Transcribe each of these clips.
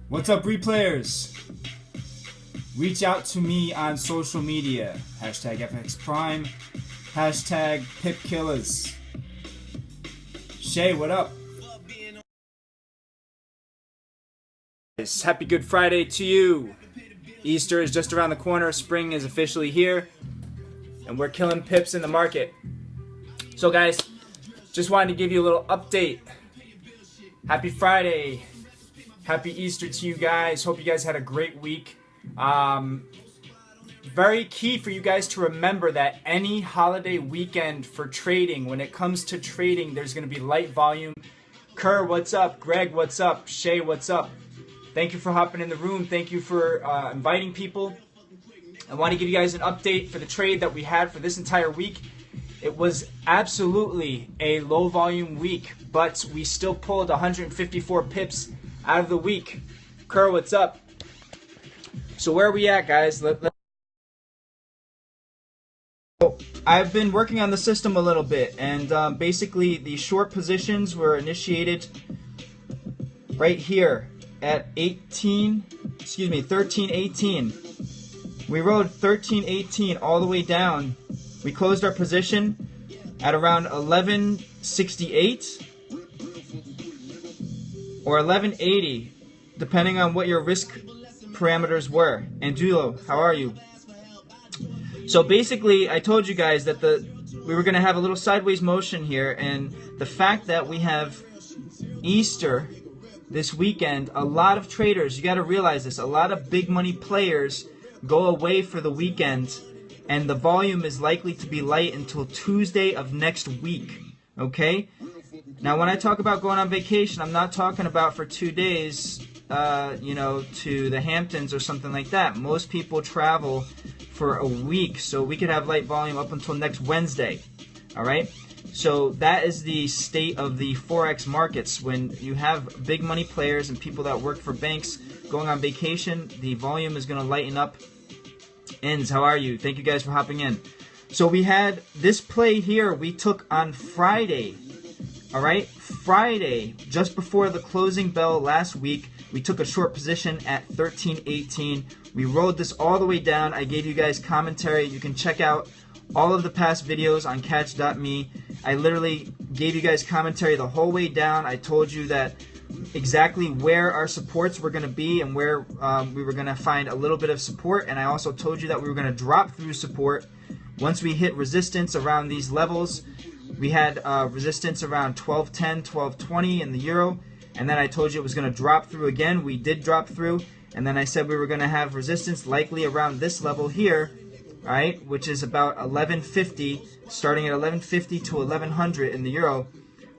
What's up, replayers? Reach out to me on social media. Hashtag FX Prime. Hashtag PipKillers. Shay, what up? Happy Good Friday to you. Easter is just around the corner. Spring is officially here. And we're killing pips in the market. So guys, just wanted to give you a little update. Happy Friday. Happy Easter to you guys. Hope you guys had a great week. Very key for you guys to remember that any holiday weekend for trading, when it comes to trading, there's going to be light volume. Kerr, what's up? Greg, what's up? Shay, what's up? Thank you for hopping in the room. Thank you for inviting people. I want to give you guys an update for the trade that we had for this entire week. It was absolutely a low volume week, but we still pulled 154 pips out of the week. Kerr, what's up? So where are we at, guys? I've been working on the system a little bit, and basically the short positions were initiated right here at 1318. We rode 1318 all the way down. We closed our position at around 1168 or 1180, depending on what your risk parameters were. And Julo, how are you? So basically, I told you guys that we were going to have a little sideways motion here, and the fact that we have Easter this weekend, a lot of traders, you got to realize this, a lot of big money players go away for the weekend, and the volume is likely to be light until Tuesday of next week. Okay? Now, when I talk about going on vacation, I'm not talking about for 2 days, to the Hamptons or something like that. Most people travel for a week, so we could have light volume up until next Wednesday. All right? So that is the state of the Forex markets. When you have big money players and people that work for banks going on vacation, the volume is going to lighten up. Ends, how are you? Thank you guys for hopping in. So we had this play here we took on Friday. All right, Friday, just before the closing bell last week, we took a short position at 1318. We rode this all the way down. I gave you guys commentary. You can check out all of the past videos on catch.me. I literally gave you guys commentary the whole way down. I told you that exactly where our supports were going to be and where we were going to find a little bit of support. And I also told you that we were going to drop through support once we hit resistance around these levels. We had resistance around 1210, 1220 in the euro, and then I told you it was going to drop through again. We did drop through, and then I said we were going to have resistance likely around this level here, right, which is about 1150, starting at 1150 to 1100 in the euro.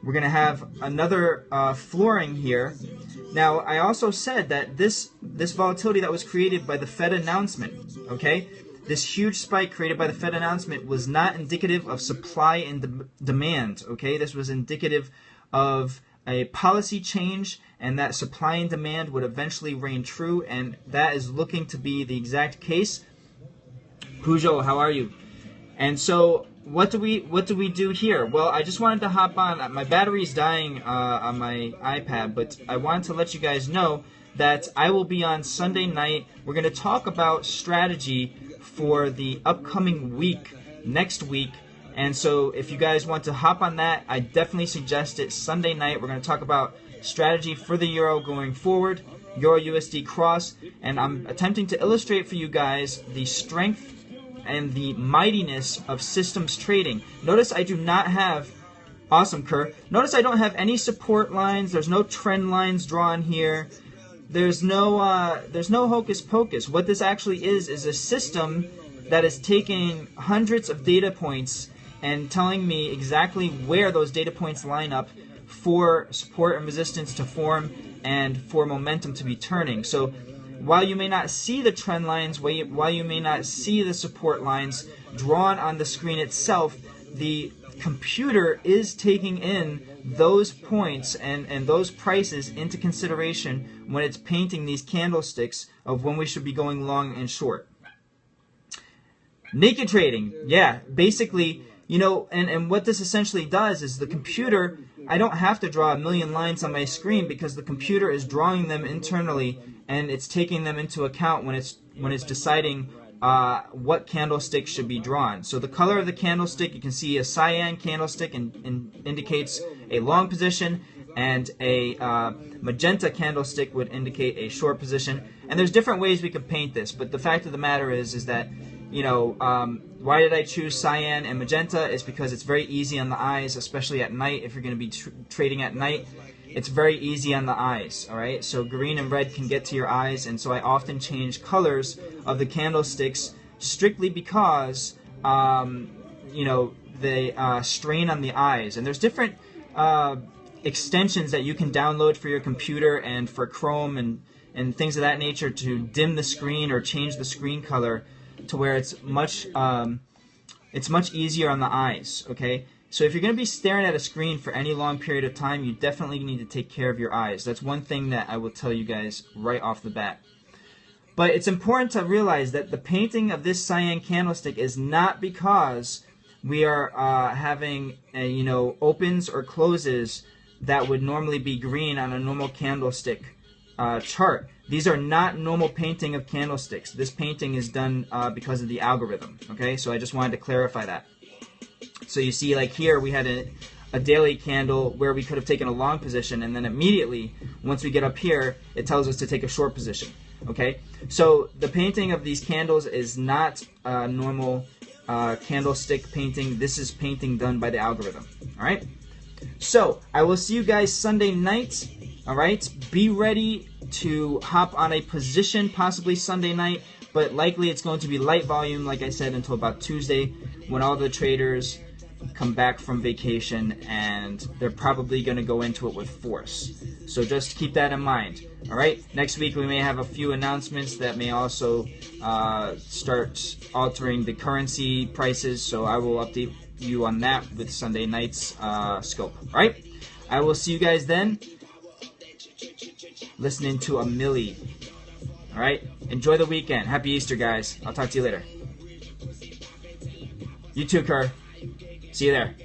We're going to have another flooring here. Now, I also said that this volatility that was created by the Fed announcement, okay, this huge spike created by the Fed announcement was not indicative of supply and demand, okay? This was indicative of a policy change, and that supply and demand would eventually reign true, and that is looking to be the exact case. Pujo, how are you? And so what do we do here? Well, I just wanted to hop on. My battery's dying on my iPad, but I wanted to let you guys know that I will be on Sunday night. We're going to talk about strategy for the upcoming week, next week. And so if you guys want to hop on that, I definitely suggest it. Sunday night, we're going to talk about strategy for the euro going forward, Euro USD cross, and I'm attempting to illustrate for you guys the strength and the mightiness of systems trading. Notice I do not have, awesome Kerr, notice I don't have any support lines, there's no trend lines drawn here. There's no hocus pocus. What this actually is a system that is taking hundreds of data points and telling me exactly where those data points line up for support and resistance to form and for momentum to be turning. So while you may not see the trend lines, while you may not see the support lines drawn on the screen itself, the computer is taking in those points and those prices into consideration when it's painting these candlesticks of when we should be going long and short. Naked trading, yeah, basically You know, and what this essentially does is the computer, I don't have to draw a million lines on my screen because the computer is drawing them internally, and it's taking them into account when it's deciding what candlestick should be drawn. So the color of the candlestick, you can see a cyan candlestick and indicates a long position, and a magenta candlestick would indicate a short position. And there's different ways we could paint this, but the fact of the matter is that, you know, why did I choose cyan and magenta? It's because it's very easy on the eyes, especially at night. If you're going to be trading at night, it's very easy on the eyes, all right? So green and red can get to your eyes, and so I often change colors of the candlesticks strictly because, you know, they strain on the eyes. And there's different extensions that you can download for your computer and for Chrome and things of that nature to dim the screen or change the screen color to where it's much easier on the eyes, okay? So if you're going to be staring at a screen for any long period of time, you definitely need to take care of your eyes. That's one thing that I will tell you guys right off the bat. But it's important to realize that the painting of this cyan candlestick is not because we are having you know, opens or closes that would normally be green on a normal candlestick chart. These are not normal painting of candlesticks. This painting is done because of the algorithm. Okay, so I just wanted to clarify that. So you see, like here, we had a daily candle where we could have taken a long position, and then immediately, once we get up here, it tells us to take a short position. Okay, so the painting of these candles is not normal candlestick painting. This is painting done by the algorithm. All right. So I will see you guys Sunday night. All right. Be ready to hop on a position possibly Sunday night, but likely it's going to be light volume, like I said, until about Tuesday when all the traders come back from vacation, and they're probably going to go into it with force. So just keep that in mind. All right. Next week we may have a few announcements that may also start altering the currency prices. So I will update you on that with Sunday night's scope. All right. I will see you guys then. Listening to a Millie. All right. Enjoy the weekend. Happy Easter, guys. I'll talk to you later. You too, Kerr. See you there.